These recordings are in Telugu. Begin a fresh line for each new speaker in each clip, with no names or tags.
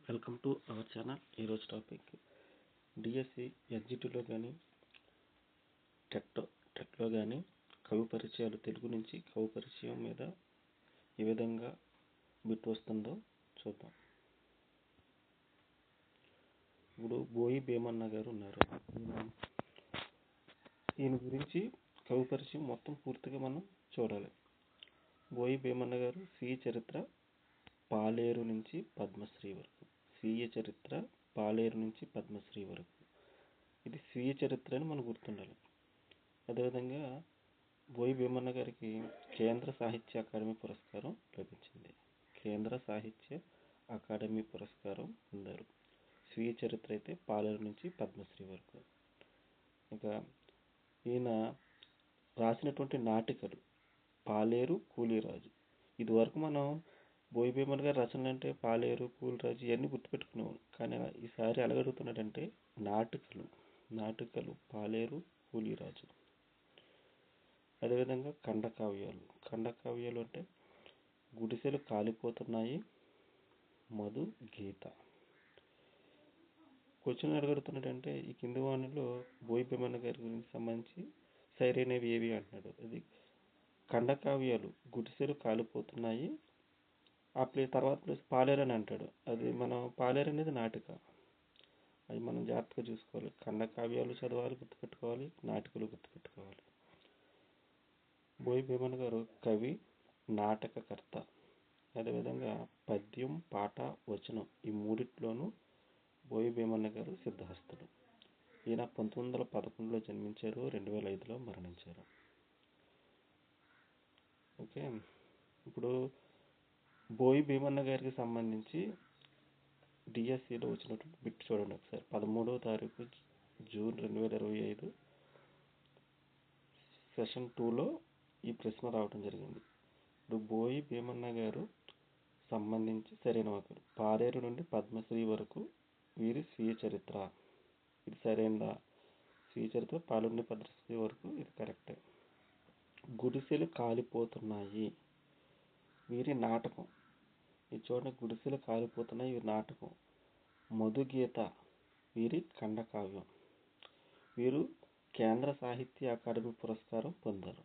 Welcome to our channel. ఈరోజు టాపిక్ డిఎస్సి ఎగ్జిట్లో కానీ టెట్లో కానీ కవి పరిచయాలు, తెలుగు నుంచి కవి పరిచయం మీద ఏ విధంగా బిట్ వస్తుందో చూద్దాం. ఇప్పుడు బోయి భీమన్న గారు ఉన్నారు. ఈయన గురించి కవి పరిచయం మొత్తం పూర్తిగా మనం చూడాలి. బోయి భీమన్న గారు స్వీయ చరిత్ర పాలేరు నుంచి పద్మశ్రీ వరకు. స్వీయ చరిత్ర పాలేరు నుంచి పద్మశ్రీ వరకు. ఇది స్వీయ చరిత్ర అని మనకు గుర్తుండాలి. అదేవిధంగా బోయి భీమన్న గారికి కేంద్ర సాహిత్య అకాడమీ పురస్కారం లభించింది. కేంద్ర సాహిత్య అకాడమీ పురస్కారం పొందారు. స్వీయ చరిత్ర అయితే పాలేరు నుంచి పద్మశ్రీ వరకు. ఇంకా ఈయన రాసినటువంటి నాటికలు పాలేరు, కూలీరాజు. ఇదివరకు మనం బోయి భీమన్న గారి రచనలు అంటే పాలేరు, కూలీరాజు ఇవన్నీ గుర్తుపెట్టుకునేవాడు. కానీ ఈసారి ఎలాగడుగుతున్నాడంటే నాటికలు పాలేరు, కూలీరాజు. అదేవిధంగా ఖండకావ్యాలు అంటే గుడిసెలు కాలిపోతున్నాయి, మధు గీత. క్వశ్చన్ ఎలాగడుగుతున్నాడంటే ఈ కింది వాణిలో బోయి భీమన్న గారి గురించి సంబంధించి సరైనవి ఏవి అంటున్నాడు. అది ఖండకావ్యాలు గుడిసెలు కాలిపోతున్నాయి, ఆ తర్వాత ప్లేస్ పాలేరు అని అంటాడు. అది మనం పాలేరు అనేది నాటిక, అది మనం జాగ్రత్తగా చూసుకోవాలి. ఖండకావ్యాలు చదవాలి, గుర్తుపెట్టుకోవాలి, నాటికలు గుర్తుపెట్టుకోవాలి. బోయి భీమన్న గారు కవి, నాటకకర్త. అదేవిధంగా పద్యం, పాట, వచనం ఈ మూడిట్లోనూ బోయి భీమన్న గారు సిద్ధహస్తుడు. ఈయన 1911లో జన్మించారు, 2005లో మరణించారు. ఓకే, ఇప్పుడు బోయి భీమన్న గారికి సంబంధించి డిఎస్సిలో వచ్చినటువంటి బిట్ చూడండి ఒకసారి. 13వ తారీఖు జూన్ 2025 సెషన్ 2లో ఈ ప్రశ్న రావడం జరిగింది. ఇప్పుడు బోయి భీమన్న గారు సంబంధించి సరైన వాక్యం పాలేరు నుండి పద్మశ్రీ వరకు వీరి స్వీయ చరిత్ర. ఇది సరైనదా? స్వీయ చరిత్ర పాలేరు నుండి పద్మశ్రీ వరకు, ఇది కరెక్టే. గుడిసెలు కాలిపోతున్నాయి వీరి నాటకం. ఇది చూడండి, గుడిసెలు కాలిపోతున్నాయి వీరి నాటకం. మధుగీత వీరి ఖండకావ్యం. వీరు కేంద్ర సాహిత్య అకాడమీ పురస్కారం పొందారు.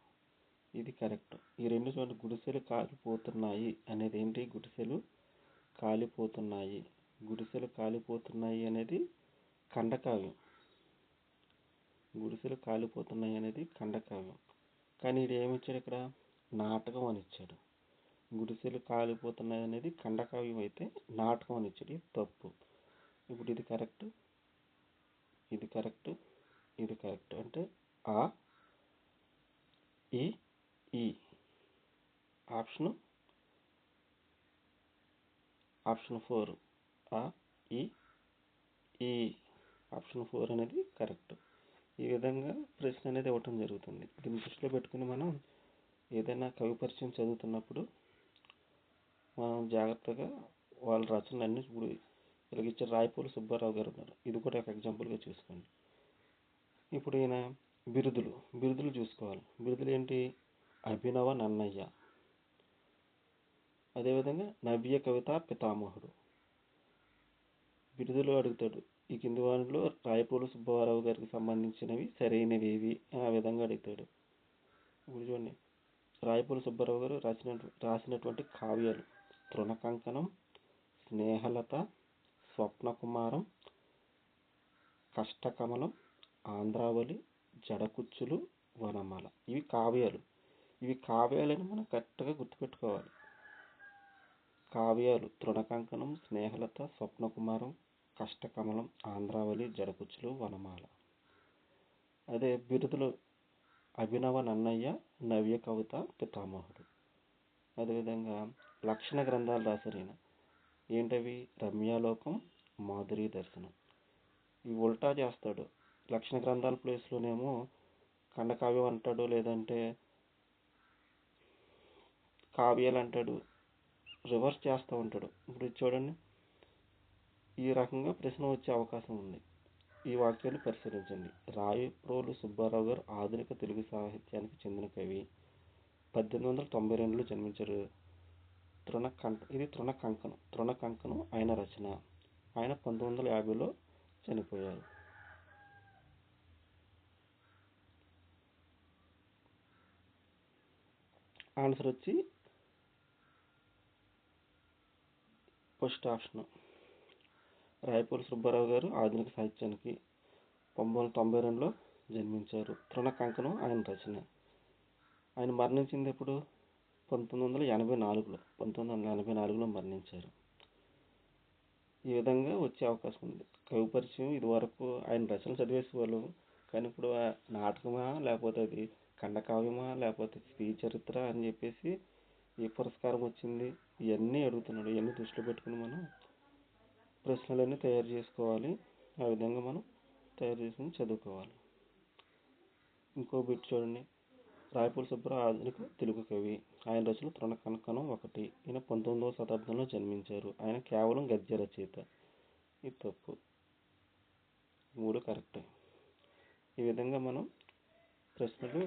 ఇది కరెక్ట్. ఈ రెండు చూడండి, గుడిసెలు కాలిపోతున్నాయి అనేది ఏంటి? గుడిసెలు కాలిపోతున్నాయి అనేది ఖండకావ్యం. కానీ ఇది ఏమిచ్చాడు ఇక్కడ? నాటకం అని ఇచ్చాడు. గుడిసెలు కాలిపోతున్నాయి అనేది ఖండకావ్యం అయితే నాటకం అని ఇచ్చాడు. ఇది తప్పు. ఇప్పుడు ఇది కరెక్ట్, ఇది కరెక్ట్. అంటే ఆ, ఈ ఆప్షన్ 4 ఆప్షన్ 4 అనేది కరెక్ట్. ఈ విధంగా ప్రశ్న అనేది ఇవ్వటం జరుగుతుంది. దీన్ని దృష్టిలో పెట్టుకుని మనం ఏదైనా కవి పరిచయం చదువుతున్నప్పుడు మనం జాగ్రత్తగా వాళ్ళ రచనలు అన్నీ ఇప్పుడు ఇలాగిచ్చారు. రాయపూడి సుబ్బారావు గారు ఉన్నారు, ఇది కూడా ఒక ఎగ్జాంపుల్గా చూసుకోండి. ఇప్పుడు ఈయన బిరుదులు చూసుకోవాలి. బిరుదులు ఏంటి? అభినవ నన్నయ్య, అదేవిధంగా నవ్య కవితా పితామహుడు. బిరుదులు అడుగుతాడు. ఈ కింది వాటిలో రాయపూడి సుబ్బారావు గారికి సంబంధించినవి సరైనవి ఏవి, ఆ విధంగా అడుగుతాడు. ఇప్పుడు చూడండి, రాయపూడి సుబ్బారావు గారు రాసినటువంటి కావ్యాలు తృణకంకణం, స్నేహలత, స్వప్నకుమారం, కష్టకమలం, ఆంధ్రావళి, జడకుచ్చులు, వనమాల. ఇవి కావ్యాలని మనం కరెక్ట్గా గుర్తుపెట్టుకోవాలి. కావ్యాలు తృణకంకణం, స్నేహలత, స్వప్నకుమారం, కష్టకమలం, ఆంధ్రావళి, జడకుచ్చులు, వనమాల. అదే బిరుదులు అభినవ నన్నయ్య, నవ్య కవిత పితామహుడు. అదేవిధంగా లక్షణ గ్రంథాలు రాశారు ఈయన. ఏంటవి? రమ్యాలోకం, మాధురీ దర్శనం. ఇవి ఉల్టా చేస్తాడు. లక్షణ గ్రంథాల ప్లేస్లోనేమో ఖండకావ్యం అంటాడు, లేదంటే కావ్యాలు అంటాడు, రివర్స్ చేస్తూ ఉంటాడు. ఇప్పుడు చూడండి, ఈ రకంగా ప్రశ్న వచ్చే అవకాశం ఉంది. ఈ వాక్యాన్ని పరిశీలించండి. రాయప్రోలు సుబ్బారావు గారు ఆధునిక తెలుగు సాహిత్యానికి చెందిన కవి. 1892లో జన్మించారు. ఇది తృణకంకణం ఆయన రచన. ఆయన 1950లో చనిపోయారు. ఆన్సర్ వచ్చి ఫస్ట్ ఆప్షన్. రాయపూడి సుబ్బారావు గారు ఆధునిక సాహిత్యానికి 1992లో జన్మించారు. తృణ కంకణం ఆయన రచన. ఆయన మరణించింది ఎప్పుడు? 1984లో మరణించారు. ఈ విధంగా వచ్చే అవకాశం ఉంది. కవి పరిచయం ఇదివరకు ఆయన రచనలు చదివేసేవాళ్ళు, కానీ ఇప్పుడు నాటకమా, లేకపోతే అది ఖండకావ్యమా, లేకపోతే స్వీయ చరిత్ర అని చెప్పేసి ఏ పురస్కారం వచ్చింది, ఇవన్నీ అడుగుతున్నాడు. ఇవన్నీ దృష్టిలో పెట్టుకుని మనం ప్రశ్నలన్నీ తయారు చేసుకోవాలి. ఆ విధంగా మనం తయారు చేసుకుని చదువుకోవాలి. ఇంకో బిట్ చూడండి. రాయపూడి సుబ్బారావు ఆధునిక తెలుగు కవి. ఆయన రచనలు తృణ కంకణం ఒకటి. ఈయన 19వ శతాబ్దంలో జన్మించారు. ఆయన కేవలం గద్య రచయిత. ఇది తప్పు. 3 కరెక్టే. ఈ విధంగా మనం ప్రశ్నలు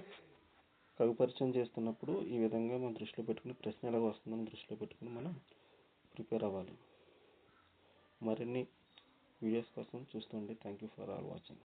కవి పరిచయం చేస్తున్నప్పుడు ఈ విధంగా మనం దృష్టిలో పెట్టుకుని ప్రశ్న ఎలా వస్తుందని దృష్టిలో పెట్టుకుని మనం ప్రిపేర్ అవ్వాలి. మరిన్ని వీడియోస్ కోసం చూస్తుండండి. Thank you for all watching.